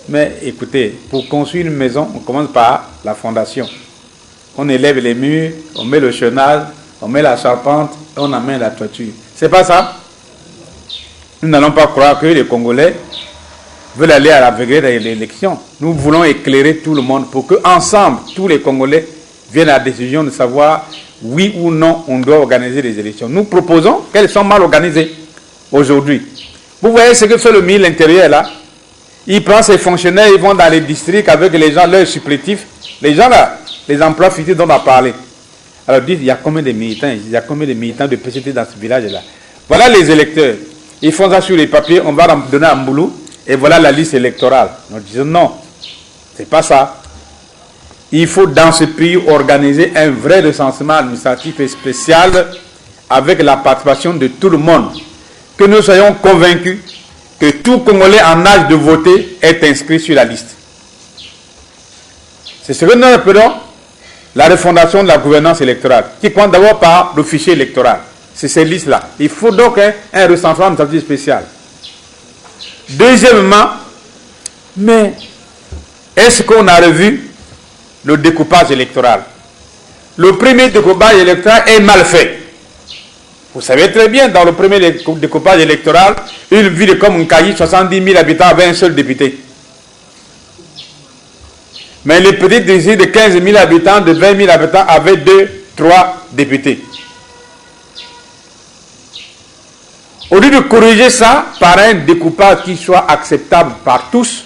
Mais écoutez, pour construire une maison, on commence par la fondation. On élève les murs, on met le chenal, on met la charpente, et on amène la toiture. C'est pas ça? Nous n'allons pas croire que les Congolais veulent aller à l'aveugle de l'élection. Nous voulons éclairer tout le monde pour que ensemble, tous les Congolais viennent à la décision de savoir oui ou non on doit organiser les élections. Nous proposons qu'elles sont mal organisées aujourd'hui. Vous voyez ce que fait le ministre de l'Intérieur là? Il prend ses fonctionnaires, ils vont dans les districts avec les gens, leurs supplétifs. Les gens là, les emplois fictifs dont on a parlé. Alors ils disent, il y a combien de militants? Il y a combien de militants de PCT dans ce village-là? Voilà les électeurs. Ils font ça sur les papiers, on va donner un boulot, et voilà la liste électorale. Nous disons non, c'est pas ça. Il faut dans ce pays organiser un vrai recensement administratif et spécial avec la participation de tout le monde. Que nous soyons convaincus que tout Congolais en âge de voter est inscrit sur la liste. C'est ce que nous appelons la refondation de la gouvernance électorale, qui commence d'abord par le fichier électoral. C'est ces listes-là. Il faut donc un recensement administratif spécial. Deuxièmement, mais est-ce qu'on a revu le découpage électoral? Le premier découpage électoral est mal fait. Vous savez très bien, dans le premier découpage électoral, une ville comme Nkayi, 70 000 habitants avait un seul député. Mais les petits districts de 15 000 habitants, de 20 000 habitants avaient 2, 3 députés. Au lieu de corriger ça par un découpage qui soit acceptable par tous,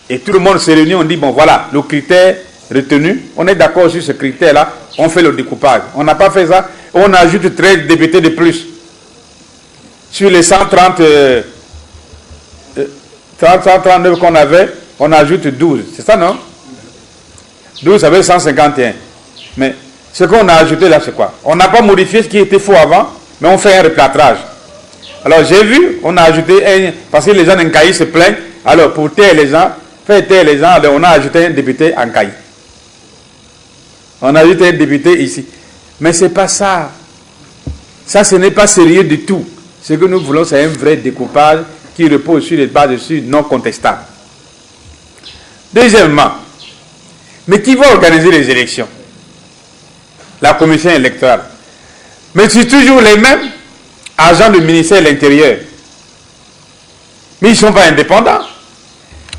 et tout le monde se réunit, on dit, bon voilà, le critère retenu, on est d'accord sur ce critère-là, on fait le découpage. On n'a pas fait ça, on ajoute 13 députés de plus. Sur les 139 qu'on avait, on ajoute 12. C'est ça, non? 12, ça veut 151. Mais ce qu'on a ajouté là, c'est quoi? On n'a pas modifié ce qui était faux avant, mais on fait un replâtrage. Alors j'ai vu, on a ajouté un, parce que les gens d'Nkayi se plaignent, alors pour taire les gens, faire taire les gens, alors on a ajouté un député en Nkayi. On a ajouté un député ici. Mais ce n'est pas ça. Ça, ce n'est pas sérieux du tout. Ce que nous voulons, c'est un vrai découpage qui repose sur les bases non contestables. Deuxièmement, mais qui va organiser les élections? La commission électorale. Mais c'est toujours les mêmes agents du ministère de l'Intérieur. Mais ils ne sont pas indépendants.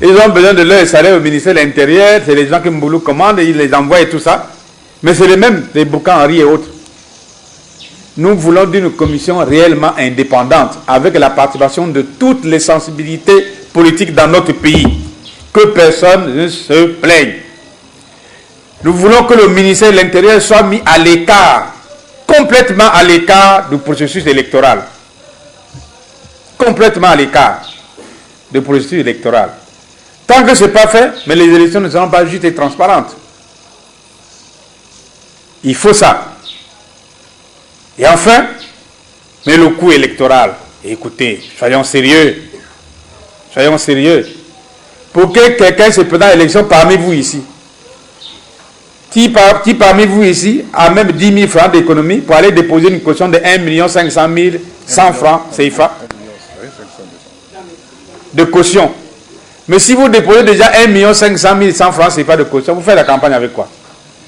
Ils ont besoin de leur salaire au ministère de l'Intérieur. C'est les gens qui Mboulou commandent, ils les envoient et tout ça. Mais c'est les mêmes, les Boucan-Henri et autres. Nous voulons d'une commission réellement indépendante, avec la participation de toutes les sensibilités politiques dans notre pays. Que personne ne se plaigne. Nous voulons que le ministère de l'Intérieur soit mis à l'écart, complètement à l'écart du processus électoral. Complètement à l'écart du processus électoral. Tant que ce n'est pas fait, mais les élections ne seront pas justes et transparentes. Il faut ça. Et enfin, mais le coût électoral. Écoutez, soyons sérieux. Soyons sérieux. Pour que quelqu'un se présente à l'élection parmi vous ici, qui parmi vous ici a même 10 000 francs d'économie pour aller déposer une caution de 1 500 000 100 francs CFA de caution. Mais si vous déposez déjà 1 500 000 100 francs CFA de caution, vous faites la campagne avec quoi?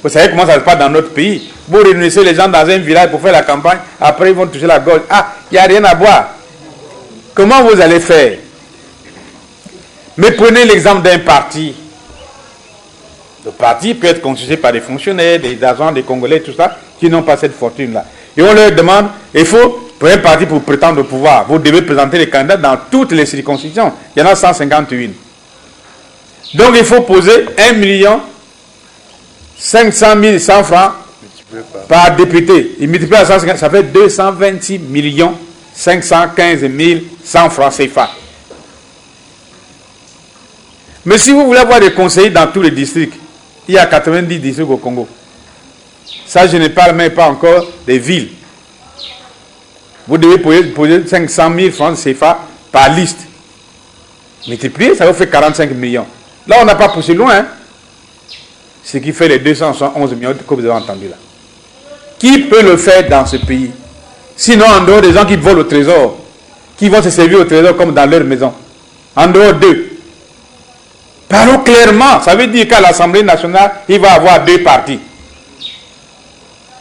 Vous savez comment ça se passe dans notre pays. Vous réunissez les gens dans un village pour faire la campagne, après ils vont toucher la gorge. Ah, il n'y a rien à boire. Comment vous allez faire? Mais prenez l'exemple d'un parti. Le parti peut être constitué par des fonctionnaires, des agents, des Congolais, tout ça, qui n'ont pas cette fortune-là. Et on leur demande, il faut, pour un parti pour prétendre au pouvoir, vous devez présenter les candidats dans toutes les circonscriptions. Il y en a 151. Donc il faut poser 1 500 000 100 francs par député. Il multiplie à 150, ça fait 226 515 100 francs CFA. Mais si vous voulez avoir des conseillers dans tous les districts, il y a 90 districts au Congo. Ça, je ne parle même pas encore des villes. Vous devez poser 500 000 francs CFA par liste. Multiplié, ça vous fait 45 millions. Là, on n'a pas poussé loin. Hein? Ce qui fait les 211 millions que vous avez entendu là. Qui peut le faire dans ce pays? Sinon, en dehors des gens qui volent au trésor, qui vont se servir au trésor comme dans leur maison. En dehors d'eux. Parlons clairement. Ça veut dire qu'à l'Assemblée nationale, il va y avoir deux partis.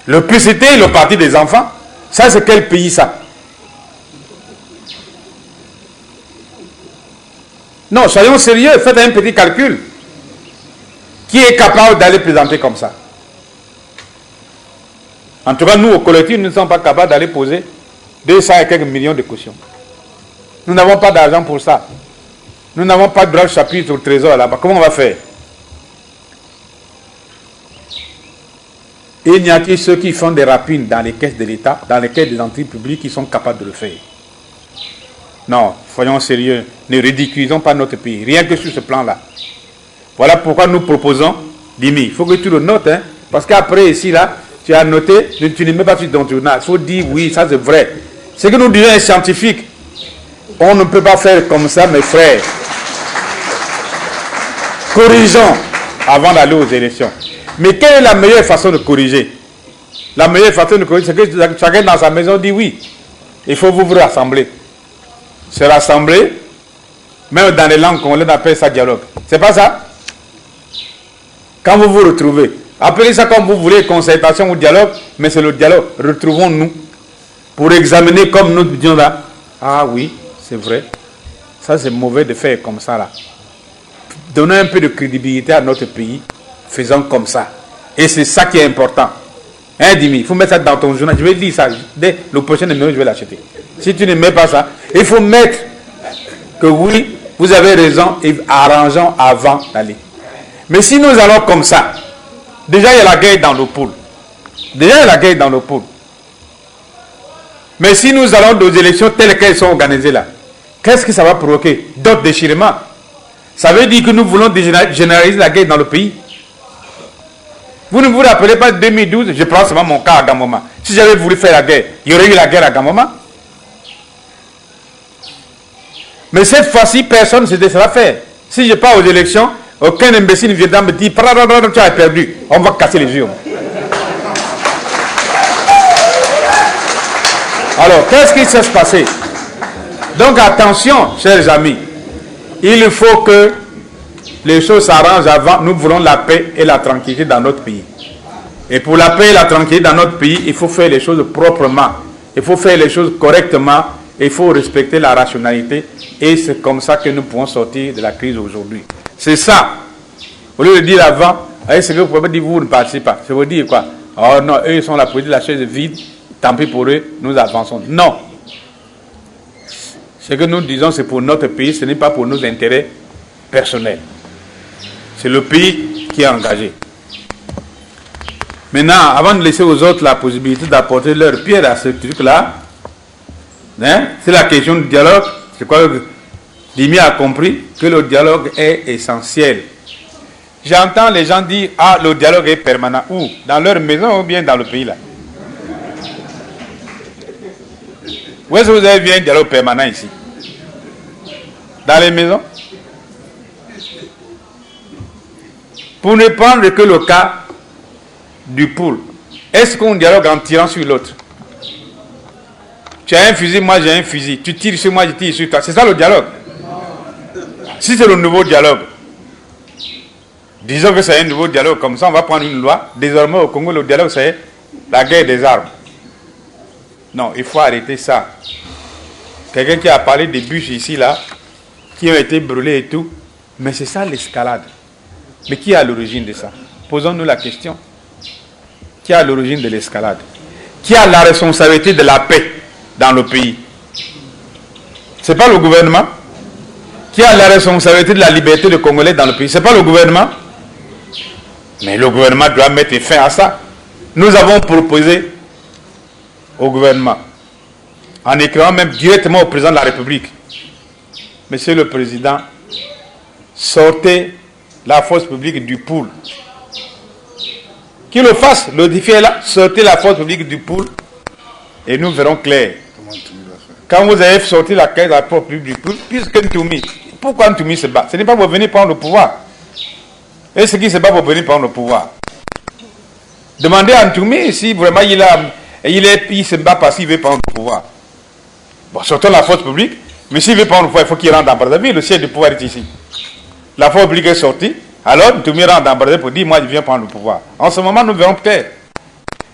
Le PCT et le parti des enfants. Ça, c'est quel pays, ça? Non, soyons sérieux. Faites un petit calcul. Qui est capable d'aller présenter comme ça? En tout cas, nous, au collectif, nous ne sommes pas capables d'aller poser 200 et quelques millions de cautions. Nous n'avons pas d'argent pour ça. Nous n'avons pas de droit de chapitre au trésor là-bas. Comment on va faire? Il n'y a que ceux qui font des rapines dans les caisses de l'État, dans les caisses des entreprises publiques qui sont capables de le faire. Non, soyons sérieux. Ne ridiculisons pas notre pays. Rien que sur ce plan-là. Voilà pourquoi nous proposons, Dimi, il faut que tu le notes, hein, parce qu'après ici, là, tu as noté, tu ne mets pas sur ton journal. Il faut dire, oui, ça c'est vrai. Ce que nous disons est scientifique. On ne peut pas faire comme ça, mes frères. Corrigeons avant d'aller aux élections. Mais quelle est la meilleure façon de corriger? La meilleure façon de corriger, c'est que chacun dans sa maison dit oui. Il faut vous rassembler. Se rassembler, même dans les langues qu'on appelle ça dialogue. C'est pas ça? Quand vous vous retrouvez, appelez ça comme vous voulez, concertation ou dialogue, mais c'est le dialogue. Retrouvons-nous pour examiner comme nous disons là. Ah oui, c'est vrai. Ça c'est mauvais de faire comme ça là. Donnons un peu de crédibilité à notre pays. Faisons comme ça. Et c'est ça qui est important. Hein, Dimi, il faut mettre ça dans ton journal. Je vais dire ça. Dès le prochain numéro, je vais l'acheter. Si tu ne mets pas ça, il faut mettre que oui, vous avez raison et arrangeons avant d'aller. Mais si nous allons comme ça, déjà il y a la guerre dans le pôle. Déjà il y a la guerre dans le pôle. Mais si nous allons aux élections telles qu'elles sont organisées là, qu'est-ce que ça va provoquer? D'autres déchirements. Ça veut dire que nous voulons généraliser la guerre dans le pays. Vous ne vous rappelez pas de 2012, je prends seulement mon cas à Gamoma. Si j'avais voulu faire la guerre, il y aurait eu la guerre à Gamoma. Mais cette fois-ci, personne ne se laissera faire. Si je pars aux élections, aucun imbécile viendra me dire « tu as perdu ». On va casser les yeux. Alors, qu'est-ce qui s'est passé? Donc attention, chers amis. Il faut que les choses s'arrangent avant. Nous voulons la paix et la tranquillité dans notre pays. Et pour la paix et la tranquillité dans notre pays, il faut faire les choses proprement. Il faut faire les choses correctement. Il faut respecter la rationalité. Et c'est comme ça que nous pouvons sortir de la crise aujourd'hui. C'est ça. Au lieu de dire avant, ce que vous pouvez dire, vous ne participez pas. Ça veut dire quoi? Oh non, eux ils sont là pour dire la chaise vide. Tant pis pour eux, nous avançons. Non. Ce que nous disons, c'est pour notre pays, ce n'est pas pour nos intérêts personnels. C'est le pays qui est engagé. Maintenant, avant de laisser aux autres la possibilité d'apporter leur pierre à ce truc-là, hein, c'est la question du dialogue. Je crois que Dimi a compris que le dialogue est essentiel. J'entends les gens dire, ah, le dialogue est permanent. Où? Dans leur maison ou bien dans le pays là? Où est-ce que vous avez vu un dialogue permanent ici? Dans les maisons? Pour ne prendre que le cas du pool, est-ce qu'on dialogue en tirant sur l'autre? Tu as un fusil, moi j'ai un fusil. Tu tires sur moi, je tire sur toi. C'est ça le dialogue? Si c'est le nouveau dialogue, disons que c'est un nouveau dialogue, comme ça on va prendre une loi. Désormais au Congo, le dialogue c'est la guerre des armes. Non, il faut arrêter ça. Quelqu'un qui a parlé des bûches ici, là, qui ont été brûlés et tout. Mais c'est ça l'escalade. Mais qui est à l'origine de ça? Posons-nous la question. Qui est à l'origine de l'escalade? Qui a la responsabilité de la paix dans le pays? C'est pas le gouvernement? Qui a la responsabilité de la liberté des Congolais dans le pays? C'est pas le gouvernement? Mais le gouvernement doit mettre fin à ça. Nous avons proposé au gouvernement, en écrivant même directement au président de la République, Monsieur le Président, sortez la force publique du pool. Qu'il le fasse, le défi est là, sortez la force publique du pool et nous verrons clair. Quand vous avez sorti la caisse de la force publique du pool, puisque Ntoumi, pourquoi Ntoumi se bat? Ce n'est pas pour venir prendre le pouvoir. Et ce qui se bat pour venir prendre le pouvoir. Demandez à Ntoumi si vraiment il se bat parce qu'il veut prendre le pouvoir. Bon, sortons la force publique, mais s'il veut prendre le pouvoir, il faut qu'il rentre dans Brazzaville, le siège du pouvoir est ici. La fois publique est sortie. Alors, tout le monde rentre dans Brazzaville pour dire, moi, je viens prendre le pouvoir. En ce moment, nous verrons peut-être.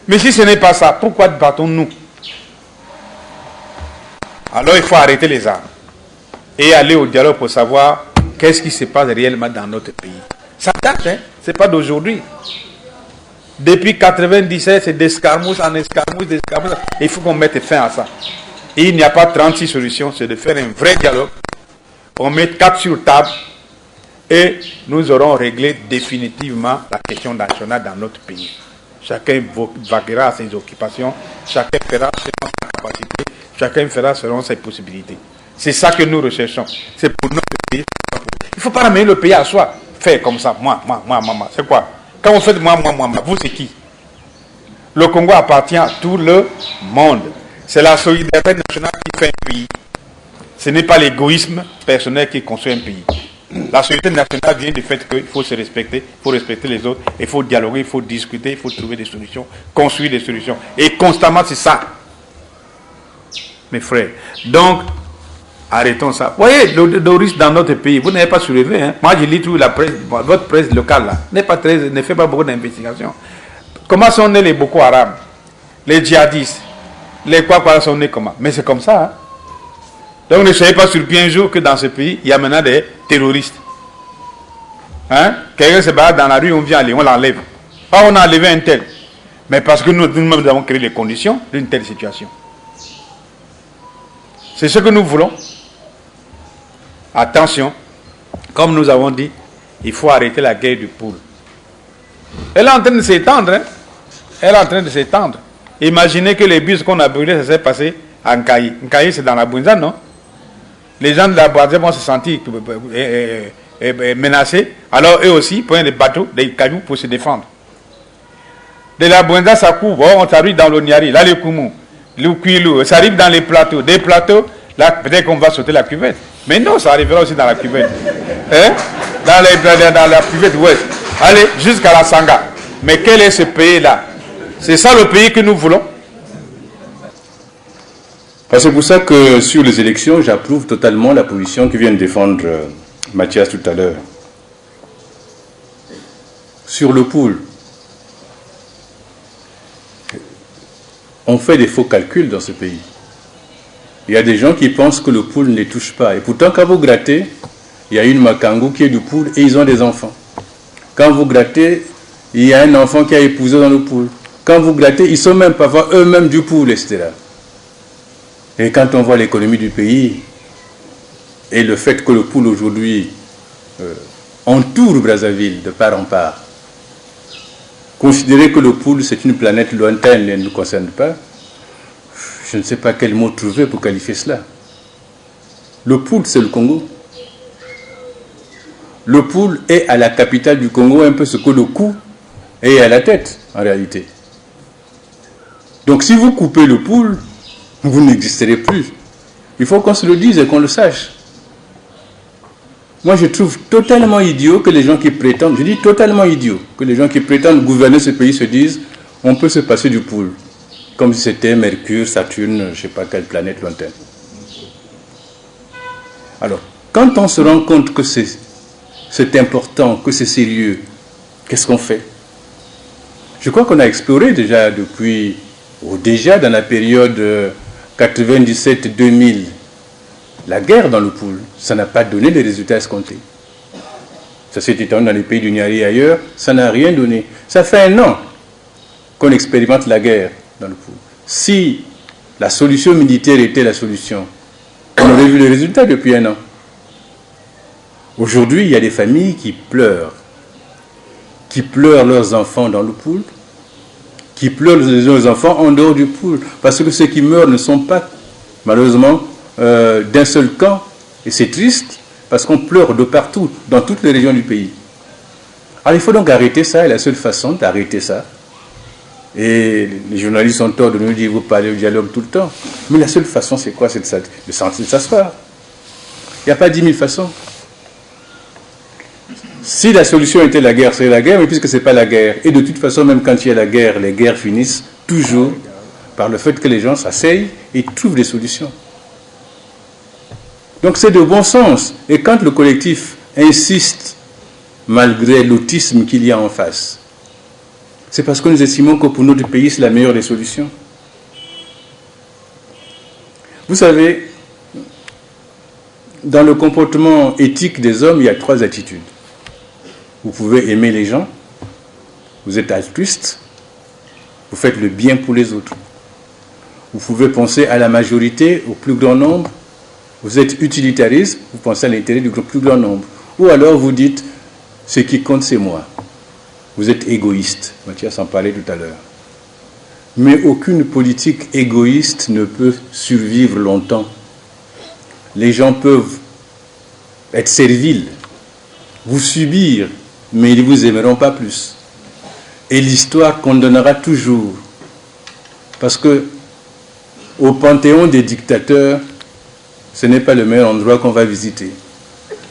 Mais si ce n'est pas ça, pourquoi battons-nous? Alors, il faut arrêter les armes et aller au dialogue pour savoir qu'est-ce qui se passe réellement dans notre pays. Ça date, hein? Ce n'est pas d'aujourd'hui. Depuis 1997, c'est d'escarmouche en escarmouche, d'escarmouche. Il faut qu'on mette fin à ça. Et il n'y a pas 36 solutions, c'est de faire un vrai dialogue. On met 4 sur table et nous aurons réglé définitivement la question nationale dans notre pays. Chacun vaguera à ses occupations, chacun fera selon sa capacité, chacun fera selon ses possibilités. C'est ça que nous recherchons. C'est pour notre pays. Il ne faut pas ramener le pays à soi. Faire comme ça, moi. C'est quoi? Quand vous faites moi, vous c'est qui? Le Congo appartient à tout le monde. C'est la solidarité nationale qui fait un pays. Ce n'est pas l'égoïsme personnel qui construit un pays. La solidarité nationale vient du fait qu'il faut se respecter, il faut respecter les autres, il faut dialoguer, il faut discuter, il faut trouver des solutions, construire des solutions. Et constamment, c'est ça. Mes frères. Donc, arrêtons ça. Vous voyez, le risque dans notre pays, vous n'avez pas soulevé. Hein? Moi, je lis toute la presse, votre presse locale, là, ne fait pas beaucoup d'investigations. Comment sont nés les Boko Haram, les djihadistes, les quoi sont nés comment? Mais c'est comme ça. Hein? Donc ne soyez pas surpris un jour que dans ce pays, il y a maintenant des terroristes. Hein? Quelqu'un se balade dans la rue, on vient aller, on l'enlève. Ah, on a enlevé un tel. Mais parce que nous-mêmes avons créé les conditions d'une telle situation. C'est ce que nous voulons. Attention, comme nous avons dit, il faut arrêter la guerre du poule. Elle est en train de s'étendre. Hein? Elle est en train de s'étendre. Imaginez que les bus qu'on a brûlés, ça s'est passé à Nkayi. Nkayi, c'est dans la Bunza, non? Les gens de la Brazzaville vont se sentir menacés. Alors eux aussi prennent des bateaux, des cailloux pour se défendre. De la Bunza, ça couvre. On s'arrive dans le Niari, là le Koumou, le Kouilou. Ça arrive dans les plateaux. Des plateaux, là peut-être qu'on va sauter la cuvette. Mais non, ça arrivera aussi dans la cuvette. Hein? Dans la cuvette ouest. Allez, jusqu'à la Sanga. Mais quel est ce pays-là? C'est ça le pays que nous voulons? C'est pour ça que sur les élections, j'approuve totalement la position que vient de défendre Mathias tout à l'heure. Sur le pool, on fait des faux calculs dans ce pays. Il y a des gens qui pensent que le pool ne les touche pas. Et pourtant, quand vous grattez, il y a une Makango qui est du pool et ils ont des enfants. Quand vous grattez, il y a un enfant qui a épousé dans le pool. Quand vous grattez, ils sont même parfois eux-mêmes du pool, etc. Et quand on voit l'économie du pays et le fait que le pool aujourd'hui entoure Brazzaville de part en part, considérer que le pool c'est une planète lointaine et ne nous concerne pas, je ne sais pas quel mot trouver pour qualifier cela. Le pool c'est le Congo. Le pool est à la capitale du Congo un peu ce que le cou est à la tête en réalité. Donc si vous coupez le pool, vous n'existerez plus. Il faut qu'on se le dise et qu'on le sache. Moi, je trouve totalement idiot que les gens qui prétendent, je dis totalement idiot, que les gens qui prétendent gouverner ce pays se disent on peut se passer du pool, comme si c'était Mercure, Saturne, je ne sais pas quelle planète lointaine. Alors, quand on se rend compte que c'est important, que c'est sérieux, qu'est-ce qu'on fait? Je crois qu'on a exploré déjà depuis, ou déjà dans la période 97-2000, la guerre dans le pool, ça n'a pas donné les résultats escomptés. Ça s'est étendu dans les pays du Niari et ailleurs, ça n'a rien donné. Ça fait 1 an qu'on expérimente la guerre dans le pool. Si la solution militaire était la solution, on aurait vu les résultats depuis 1 an. Aujourd'hui, il y a des familles qui pleurent leurs enfants dans le pool, qui pleurent leurs enfants en dehors du pool, parce que ceux qui meurent ne sont pas, malheureusement, d'un seul camp, et c'est triste, parce qu'on pleure de partout, dans toutes les régions du pays. Alors il faut donc arrêter ça, et la seule façon d'arrêter ça, et les journalistes ont tort de nous dire, vous parlez au dialogue tout le temps, mais la seule façon c'est quoi? C'est de s'asseoir. Il n'y a pas 10 000 façons. Si la solution était la guerre, c'est la guerre, mais puisque ce n'est pas la guerre, et de toute façon, même quand il y a la guerre, les guerres finissent toujours par le fait que les gens s'asseyent et trouvent des solutions. Donc c'est de bon sens. Et quand le collectif insiste malgré l'autisme qu'il y a en face, c'est parce que nous estimons que pour notre pays, c'est la meilleure des solutions. Vous savez, dans le comportement éthique des hommes, il y a 3 attitudes. Vous pouvez aimer les gens, vous êtes altruiste, vous faites le bien pour les autres. Vous pouvez penser à la majorité, au plus grand nombre, vous êtes utilitariste, vous pensez à l'intérêt du plus grand nombre. Ou alors vous dites, ce qui compte c'est moi. Vous êtes égoïste, Mathias en parlait tout à l'heure. Mais aucune politique égoïste ne peut survivre longtemps. Les gens peuvent être serviles, vous subir, mais ils ne vous aimeront pas plus. Et l'histoire condamnera toujours. Parce que au panthéon des dictateurs, ce n'est pas le meilleur endroit qu'on va visiter.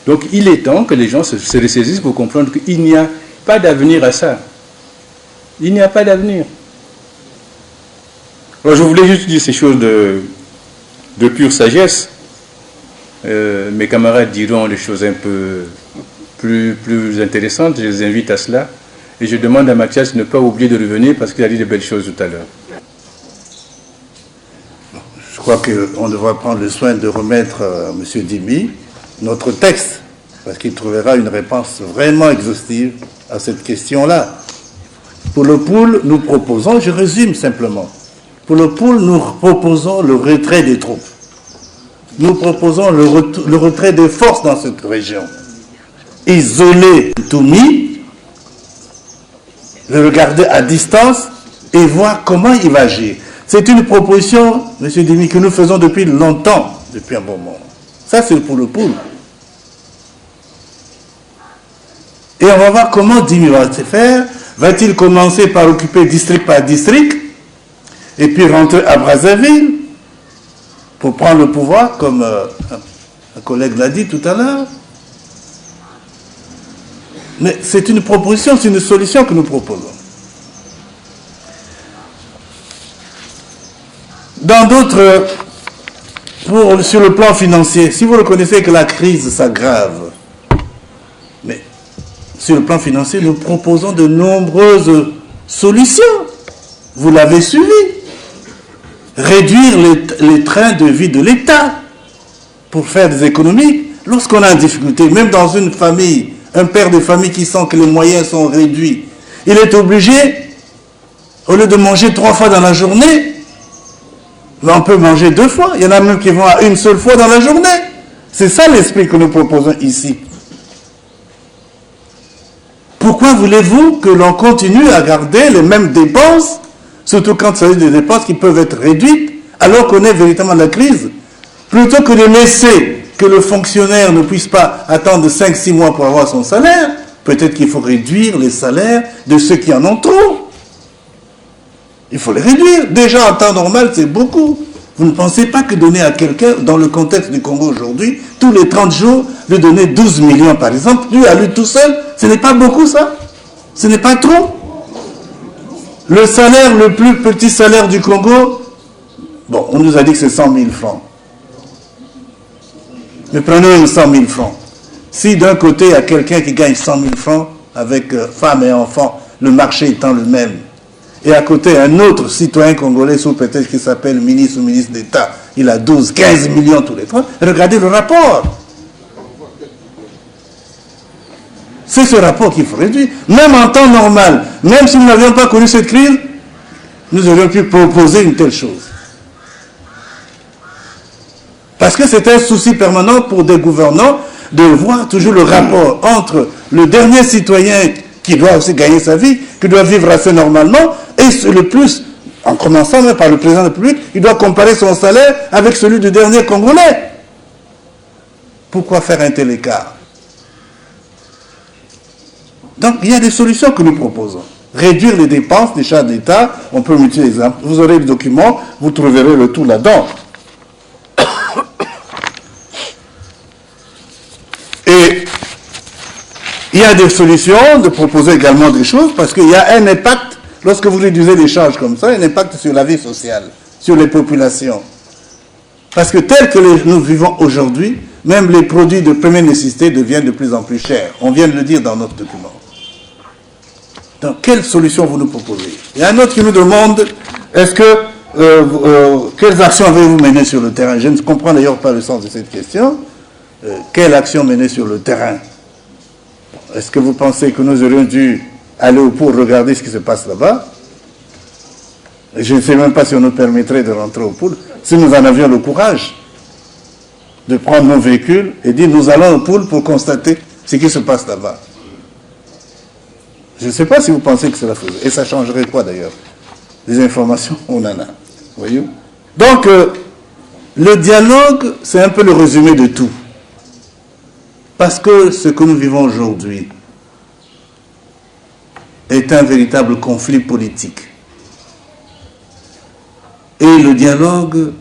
Donc il est temps que les gens se ressaisissent pour comprendre qu'il n'y a pas d'avenir à ça. Il n'y a pas d'avenir. Alors je voulais juste dire ces choses de pure sagesse. Mes camarades diront des choses un peu plus intéressantes, je les invite à cela. Et je demande à Mathias de ne pas oublier de revenir parce qu'il a dit de belles choses tout à l'heure. Je crois qu'on devra prendre le soin de remettre à M. Dimi notre texte, parce qu'il trouvera une réponse vraiment exhaustive à cette question-là. Pour le pool, nous proposons, je résume simplement, pour le pool, nous proposons le retrait des troupes. Nous proposons le retrait des forces dans cette région. Isoler Toumi, le regarder à distance et voir comment il va agir. C'est une proposition, M. Dimi, que nous faisons depuis longtemps, depuis un bon moment. Ça, c'est pour le pool. Et on va voir comment Dimi va se faire. Va-t-il commencer par occuper district par district et puis rentrer à Brazzaville pour prendre le pouvoir, comme un collègue l'a dit tout à l'heure? Mais c'est une proposition, c'est une solution que nous proposons. Dans d'autres, sur le plan financier, si vous reconnaissez que la crise s'aggrave, mais sur le plan financier, nous proposons de nombreuses solutions. Vous l'avez suivi. Réduire les trains de vie de l'État pour faire des économies. Lorsqu'on a une difficulté, même dans une famille, un père de famille qui sent que les moyens sont réduits, il est obligé, au lieu de manger 3 fois dans la journée, on peut manger 2 fois. Il y en a même qui vont à une seule fois dans la journée. C'est ça l'esprit que nous proposons ici. Pourquoi voulez-vous que l'on continue à garder les mêmes dépenses, surtout quand il s'agit des dépenses qui peuvent être réduites, alors qu'on est véritablement dans la crise? Plutôt que de laisser que le fonctionnaire ne puisse pas attendre 5-6 mois pour avoir son salaire, peut-être qu'il faut réduire les salaires de ceux qui en ont trop. Il faut les réduire. Déjà, en temps normal, c'est beaucoup. Vous ne pensez pas que donner à quelqu'un, dans le contexte du Congo aujourd'hui, tous les 30 jours, lui donner 12 millions, par exemple, lui, à lui tout seul, ce n'est pas beaucoup, ça? Ce n'est pas trop? Le salaire, le plus petit salaire du Congo, bon, on nous a dit que c'est 100 000 francs. Mais prenons 100 000 francs. Si d'un côté, il y a quelqu'un qui gagne 100 000 francs, avec femme et enfants, le marché étant le même, et à côté, un autre citoyen congolais, sous peut-être qui s'appelle ministre ou ministre d'État, il a 12-15 millions tous les 3. Regardez le rapport. C'est ce rapport qu'il faut réduire. Même en temps normal, même si nous n'avions pas connu cette crise, nous aurions pu proposer une telle chose. Parce que c'est un souci permanent pour des gouvernants de voir toujours le rapport entre le dernier citoyen qui doit aussi gagner sa vie, qui doit vivre assez normalement, et le plus, en commençant même par le président de la République, il doit comparer son salaire avec celui du dernier Congolais. Pourquoi faire un tel écart? Donc, il y a des solutions que nous proposons. Réduire les dépenses des charges d'État, on peut multiplier les exemples. Vous aurez le document, vous trouverez le tout là-dedans. Et il y a des solutions de proposer également des choses, parce qu'il y a un impact, lorsque vous réduisez des charges comme ça, un impact sur la vie sociale, sur les populations. Parce que tel que nous vivons aujourd'hui, même les produits de première nécessité deviennent de plus en plus chers. On vient de le dire dans notre document. Donc, quelle solution vous nous proposez? Il y a un autre qui nous demande, est-ce que, quelles actions avez-vous menées sur le terrain? Je ne comprends d'ailleurs pas le sens de cette question. Quelle action menées sur le terrain? Est-ce que vous pensez que nous aurions dû aller au Poul regarder ce qui se passe là-bas? Je ne sais même pas si on nous permettrait de rentrer au Poul, si nous en avions le courage de prendre nos véhicules et dire nous allons au Poul pour constater ce qui se passe là-bas. Je ne sais pas si vous pensez que cela faisait. Et ça changerait quoi d'ailleurs? Des informations, on en a. Voyez? Donc, le dialogue, c'est un peu le résumé de tout. Parce que ce que nous vivons aujourd'hui est un véritable conflit politique. Et le dialogue,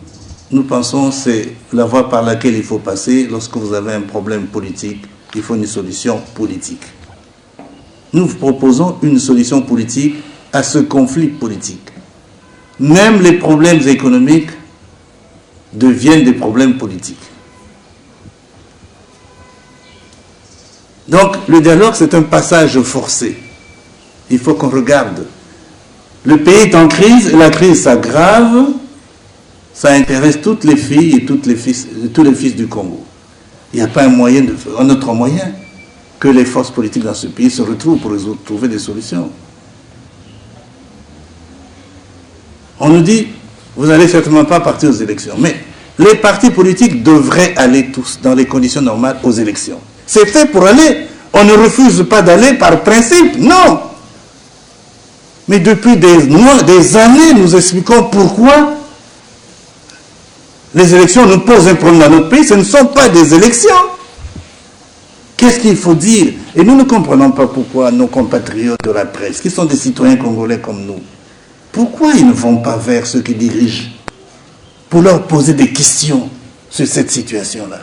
nous pensons, c'est la voie par laquelle il faut passer. Lorsque vous avez un problème politique, il faut une solution politique. Nous vous proposons une solution politique à ce conflit politique. Même les problèmes économiques deviennent des problèmes politiques. Donc, le dialogue, c'est un passage forcé. Il faut qu'on regarde. Le pays est en crise, et la crise s'aggrave. Ça intéresse toutes les filles et tous les fils du Congo. Il n'y a pas un autre moyen que les forces politiques dans ce pays se retrouvent pour trouver des solutions. On nous dit, vous n'allez certainement pas partir aux élections. Mais les partis politiques devraient aller tous, dans les conditions normales, aux élections. C'est fait pour aller. On ne refuse pas d'aller par principe, non. Mais depuis des mois, des années, nous expliquons pourquoi les élections nous posent un problème dans notre pays. Ce ne sont pas des élections. Qu'est-ce qu'il faut dire? Et nous ne comprenons pas pourquoi nos compatriotes de la presse, qui sont des citoyens congolais comme nous, pourquoi ils ne vont pas vers ceux qui dirigent pour leur poser des questions sur cette situation-là?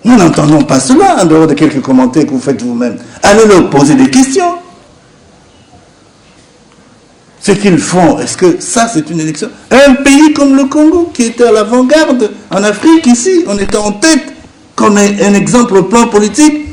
Nous n'entendons pas cela en dehors de quelques commentaires que vous faites vous-même. Allez leur poser des questions. Ce qu'ils font, est-ce que ça c'est une élection? Un pays comme le Congo, qui était à l'avant-garde en Afrique, ici, on était en tête comme un exemple au plan politique,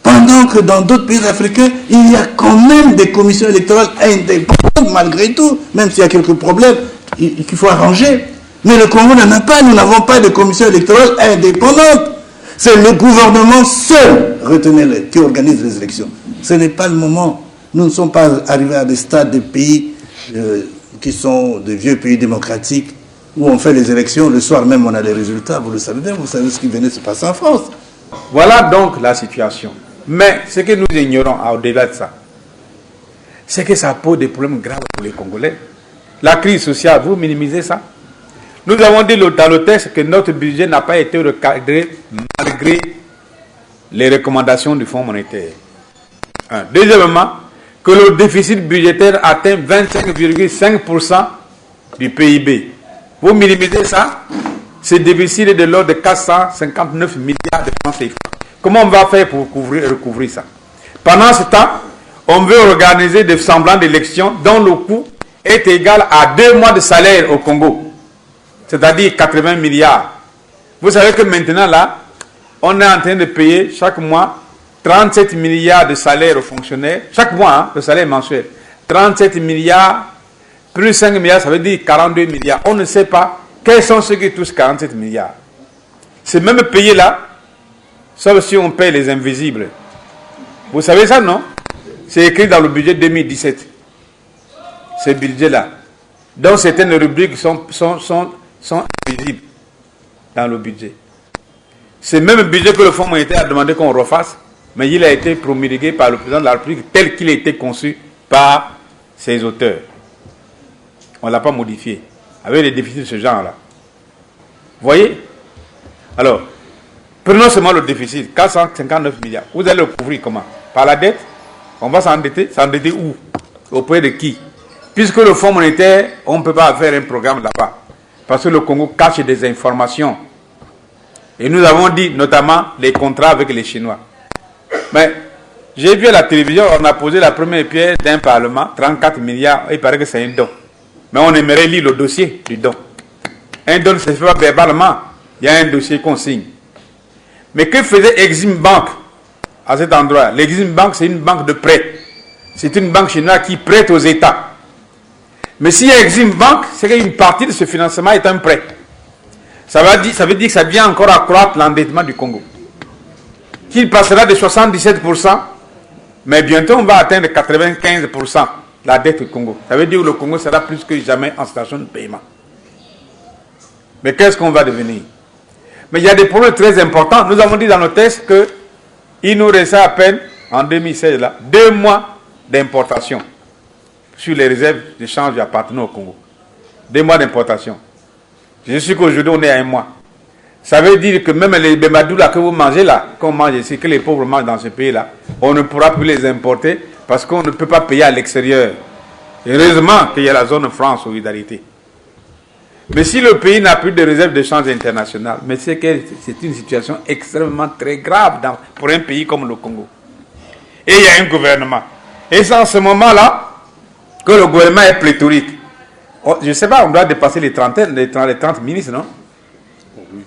pendant que dans d'autres pays africains, il y a quand même des commissions électorales indépendantes malgré tout, même s'il y a quelques problèmes qu'il faut arranger. Mais le Congo n'en a pas, nous n'avons pas de commission électorale indépendante. C'est le gouvernement seul, retenez-le, qui organise les élections. Ce n'est pas le moment. Nous ne sommes pas arrivés à des stades de pays qui sont de vieux pays démocratiques où on fait les élections, le soir même on a les résultats. Vous le savez bien, vous savez ce qui venait de se passer en France. Voilà donc la situation. Mais ce que nous ignorons au-delà de ça, c'est que ça pose des problèmes graves pour les Congolais. La crise sociale, vous minimisez ça? Nous avons dit dans le texte que notre budget n'a pas été recadré malgré les recommandations du Fonds monétaire. Deuxièmement, que le déficit budgétaire atteint 25,5% du PIB. Vous minimisez ça? Ce déficit est de l'ordre de 459 milliards de francs CFA. Comment on va faire pour recouvrir ça? Pendant ce temps, on veut organiser des semblants d'élections dont le coût est égal à 2 mois de salaire au Congo. C'est-à-dire 80 milliards. Vous savez que maintenant, là, on est en train de payer chaque mois 37 milliards de salaire aux fonctionnaires. Chaque mois, hein, le salaire mensuel. 37 milliards, plus 5 milliards, ça veut dire 42 milliards. On ne sait pas quels sont ceux qui touchent 47 milliards. Ces mêmes pays-là, sauf si on paye les invisibles. Vous savez ça, non? C'est écrit dans le budget 2017. Ce budget-là. Donc certaines rubriques sont invisibles dans le budget. C'est même budget que le Fonds monétaire a demandé qu'on refasse, mais il a été promulgué par le président de la République tel qu'il a été conçu par ses auteurs. On ne l'a pas modifié, avec des déficits de ce genre-là. Vous voyez? Alors, prenons seulement le déficit, 459 milliards. Vous allez le couvrir comment? Par la dette? On va s'endetter? S'endetter où? Auprès de qui? Puisque le Fonds monétaire, on ne peut pas faire un programme là-bas. Parce que le Congo cache des informations. Et nous avons dit notamment les contrats avec les Chinois. Mais j'ai vu à la télévision, on a posé la première pierre d'un parlement, 34 milliards, il paraît que c'est un don. Mais on aimerait lire le dossier du don. Un don ne se fait pas verbalement. Il y a un dossier qu'on signe. Mais que faisait Exim Bank à cet endroit? L'Exim Bank, c'est une banque de prêt. C'est une banque chinoise qui prête aux États. Mais s'il y a Exim Bank, c'est qu'une partie de ce financement est un prêt. Ça veut dire que ça vient encore accroître l'endettement du Congo. Qu'il passera de 77%, mais bientôt on va atteindre 95% la dette du Congo. Ça veut dire que le Congo sera plus que jamais en situation de paiement. Mais qu'est-ce qu'on va devenir? Mais il y a des problèmes très importants. Nous avons dit dans nos textes qu'il nous restait à peine, en 2016, là, 2 mois d'importation sur les réserves de change appartenant au Congo. 2 mois d'importation. Je suis qu'aujourd'hui, on est à 1 mois. Ça veut dire que même les bémadous là que vous mangez là, qu'on mange ici, que les pauvres mangent dans ce pays-là, on ne pourra plus les importer parce qu'on ne peut pas payer à l'extérieur. Heureusement qu'il y a la zone franc solidarité. Mais si le pays n'a plus de réserve de change internationale, mais c'est que c'est une situation extrêmement très grave pour un pays comme le Congo. Et il y a un gouvernement. Et c'est en ce moment-là que le gouvernement est pléthorique. Je ne sais pas, on doit dépasser les 30 ministres, non? Oui.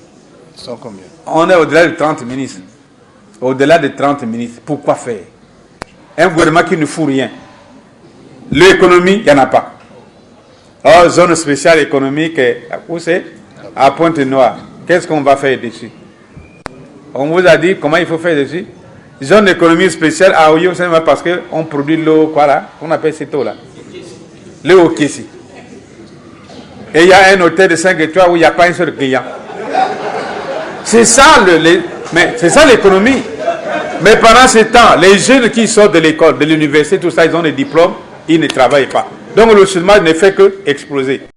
Ils sont combien? On est au-delà de 30 ministres. Au-delà de 30 ministres. Pourquoi faire? Un gouvernement qui ne fout rien. L'économie, il n'y en a pas. Oh, zone spéciale économique, où c'est? À Pointe-Noire. Qu'est-ce qu'on va faire dessus? On vous a dit comment il faut faire dessus? Zone économique spéciale à Oyo, c'est parce qu'on produit l'eau, quoi là? Qu'on appelle cette eau là? L'eau au Kessi. Et il y a un hôtel de 5 étoiles où il n'y a pas un seul client. C'est ça l'économie. Mais pendant ce temps, les jeunes qui sortent de l'école, de l'université, tout ça, ils ont des diplômes, ils ne travaillent pas. Donc le chômage ne fait que exploser.